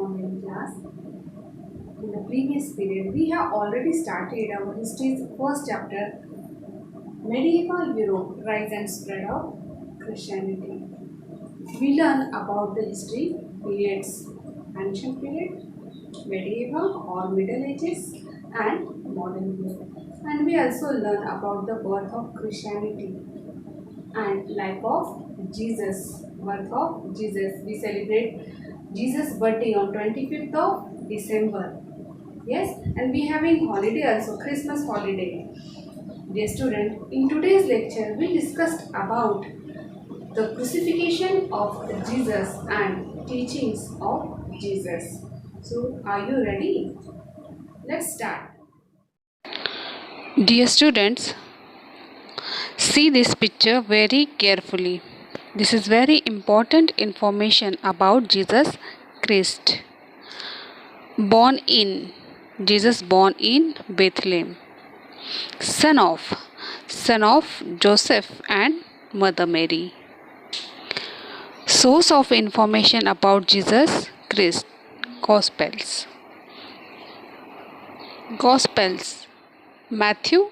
online class. In the previous period, we have already started our history's first chapter, Medieval Europe, Rise and Spread of Christianity. We learn about the history periods, ancient period, medieval or Middle Ages, and modern Europe. And we also learn about the birth of Christianity and life of Jesus. Birth of Jesus. We celebrate Jesus' birthday on 25th of December. Yes, and we having holiday also, Christmas holiday. Dear student, in today's lecture we discussed about the crucifixion of Jesus and teachings of Jesus. So, are you ready? Let's start. Dear students, see this picture very carefully. This is very important information about Jesus Christ. Jesus born in Bethlehem. Son of Joseph and Mother Mary. Source of information about Jesus Christ. Gospels. Matthew,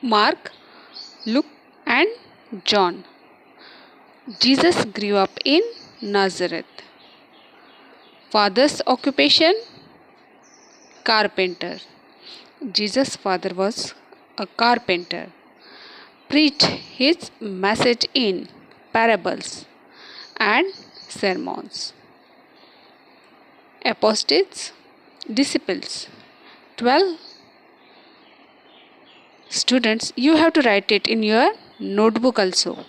Mark, Luke and John. Jesus grew up in Nazareth. Father's occupation? Carpenter. Jesus' father was a carpenter. Preached his message in parables and sermons. Apostles, disciples. 12 students, you have to write it in your notebook also.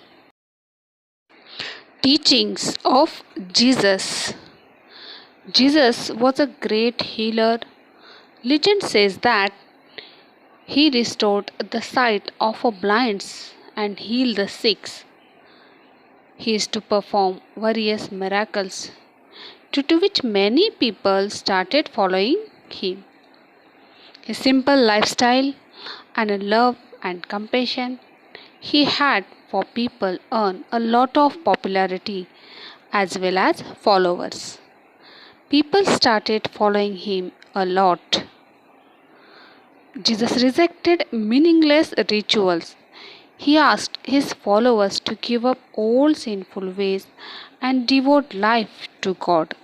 Teachings of Jesus. Jesus was a great healer. Legend says that he restored the sight of a blind and healed the sick. He used to perform various miracles, due to which many people started following him. His simple lifestyle and a love and compassion he had for people earned a lot of popularity as well as followers. People started following him a lot. Jesus rejected meaningless rituals. He asked his followers to give up all sinful ways and devote life to God.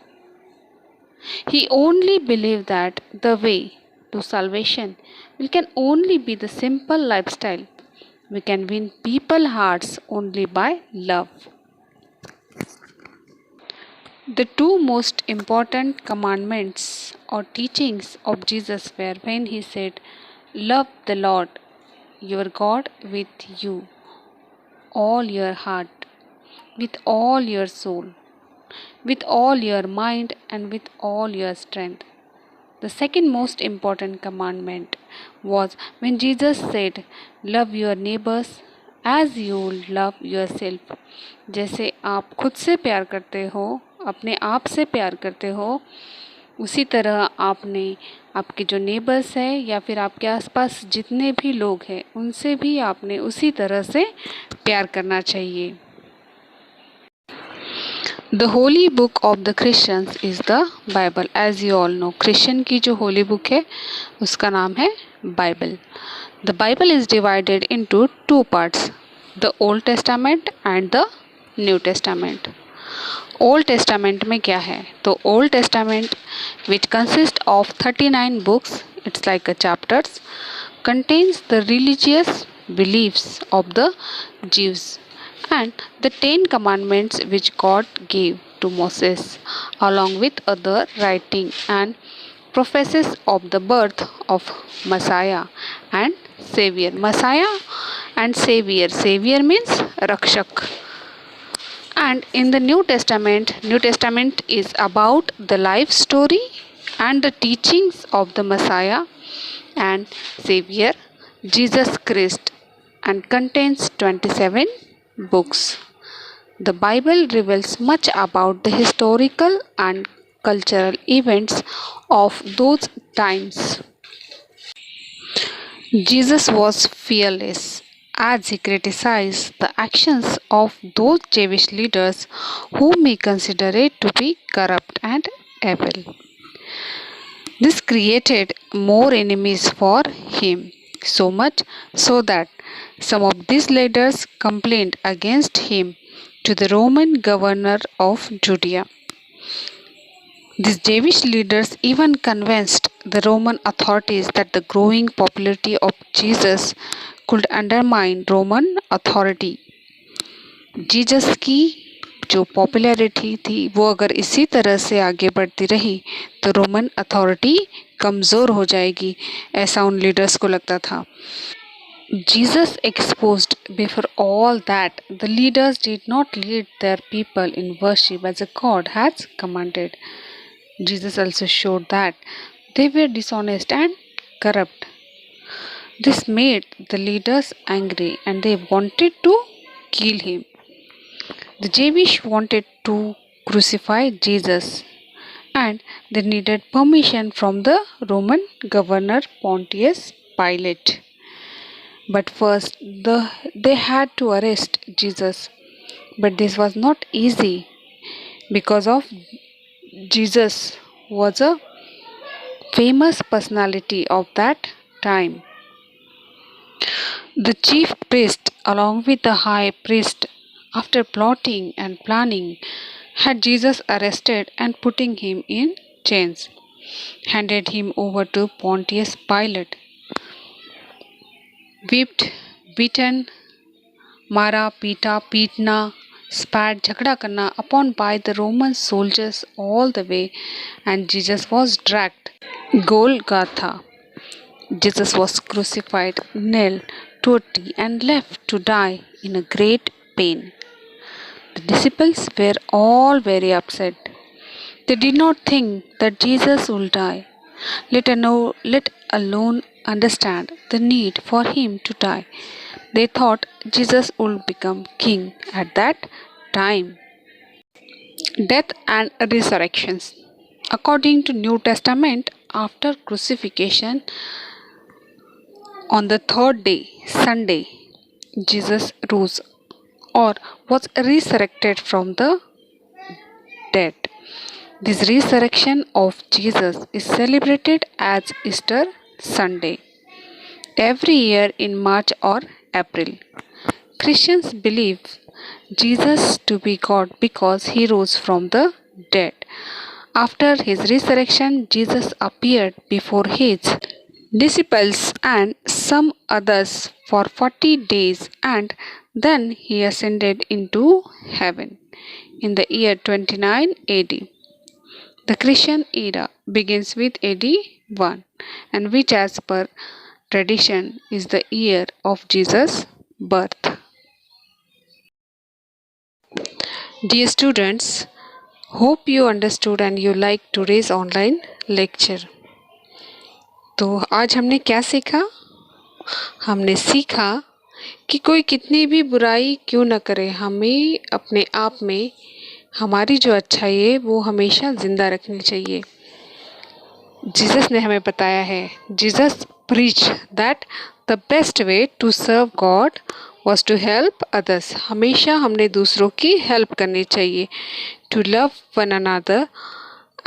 He only believed that the way to salvation can only be the simple lifestyle. We can win people's hearts only by love. The two most important commandments or teachings of Jesus were when he said, "Love the Lord your God with you, all your heart, with all your soul, with all your mind, and with all your strength." The second most important commandment was when Jesus said, "Love your neighbors as you love yourself." जैसे आप खुद से प्यार करते हो, अपने आप से प्यार करते हो, उसी तरह आपने आपके जो नेबर्स हैं या फिर आपके आसपास जितने भी लोग हैं उनसे भी आपने उसी तरह से प्यार करना चाहिए. The holy book of the Christians is the Bible. As you all know, Christian की जो holy book है उसका नाम है Bible. The Bible is divided into two parts, the Old Testament and the New Testament. Old Testament में क्या है? तो Old Testament, which consists of 39 books, it's like a chapters, contains the religious beliefs of the Jews and the 10 commandments which God gave to Moses, along with other writing and prophecies of the birth of Messiah and Savior. Messiah and Savior. Savior means Rakshak. And in the New Testament is about the life story and the teachings of the Messiah and Savior, Jesus Christ, and contains 27 books. The Bible reveals much about the historical and cultural events of those times. Jesus was fearless as he criticized the actions of those Jewish leaders whom he considered to be corrupt and Abel. This created more enemies for him, so much so that some of these leaders complained against him to the Roman governor of Judea. These Jewish leaders even convinced the Roman authorities that the growing popularity of Jesus could undermine Roman authority. Jesus की जो popularity थी वो अगर इसी तरह से आगे बढ़ती रही तो रोमन अथॉरिटी कमज़ोर हो जाएगी, ऐसा उन लीडर्स को लगता था. Jesus exposed before all that the leaders did not lead their people in worship as God has commanded. Jesus also showed that they were dishonest and corrupt. This made the leaders angry and they wanted to kill him. The Jewish wanted to crucify Jesus and they needed permission from the Roman governor Pontius Pilate. But first, they had to arrest Jesus. But this was not easy because of Jesus was a famous personality of that time. The chief priest, along with the high priest, after plotting and planning, had Jesus arrested and putting him in chains, handed him over to Pontius Pilate. Whipped, beaten, मारा पीटा पीटना, spat झगड़ा करना upon by the Roman soldiers all the way, and Jesus was dragged. Golgotha. Jesus was crucified, nailed to a tree, and left to die in a great pain. The disciples were all very upset. They did not think that Jesus would die, let alone understand the need for him to die. They thought Jesus would become king at that time. Death and resurrections. According to New Testament, after crucifixion on the third day, Sunday, Jesus rose or was resurrected from the dead. This resurrection of Jesus is celebrated as Easter Sunday every year in March or April. Christians believe Jesus to be God because he rose from the dead. After his resurrection, Jesus appeared before his disciples and some others for 40 days and then he ascended into heaven in the year 29 AD. The Christian era begins with AD 1 and which as per tradition is the year of Jesus' birth. Dear students, hope you understood and you like today's online lecture. तो आज हमने क्या सीखा? हमने सीखा कि कोई कितनी भी बुराई क्यों न करे, हमें अपने आप में हमारी जो अच्छाई है वो हमेशा ज़िंदा रखनी चाहिए. जीसस ने हमें बताया है, Jesus preach that the best way to serve God was to help others. हमेशा हमने दूसरों की हेल्प करनी चाहिए. To love one another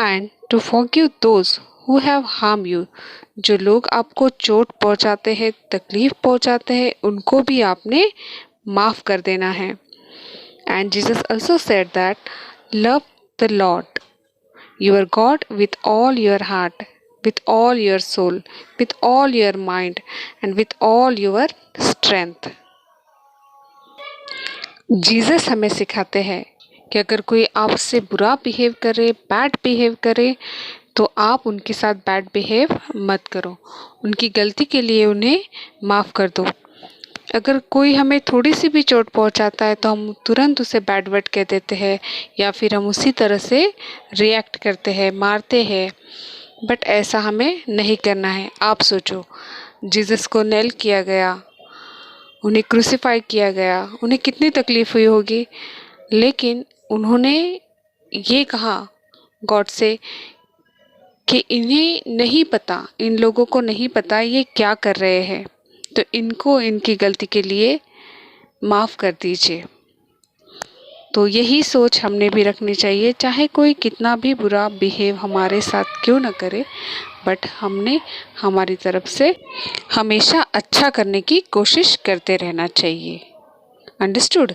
and to forgive those who have harm you. जो लोग आपको चोट पहुंचाते हैं, तकलीफ पहुंचाते हैं, उनको भी आपने माफ़ कर देना है. And Jesus also said that love the Lord your God with all your heart, with all your soul, with all your mind, and with all your strength. Jesus हमें सिखाते हैं कि अगर कोई आपसे बुरा बिहेव करे, बैड बिहेव करे, तो आप उनके साथ बैड बिहेव मत करो. उनकी गलती के लिए उन्हें माफ़ कर दो. अगर कोई हमें थोड़ी सी भी चोट पहुंचाता है तो हम तुरंत उसे बैड वर्ड कह देते हैं या फिर हम उसी तरह से रिएक्ट करते हैं, मारते हैं. बट ऐसा हमें नहीं करना है. आप सोचो, जीसस को नेल किया गया, उन्हें क्रूसीफाई किया गया, उन्हें कितनी तकलीफ़ हुई होगी, लेकिन उन्होंने ये कहा गॉड से कि इन्हें नहीं पता, इन लोगों को नहीं पता ये क्या कर रहे हैं, तो इनको इनकी गलती के लिए माफ़ कर दीजिए. तो यही सोच हमने भी रखनी चाहिए, चाहे कोई कितना भी बुरा बिहेव हमारे साथ क्यों ना करे, बट हमने हमारी तरफ से हमेशा अच्छा करने की कोशिश करते रहना चाहिए। अंडरस्टूड?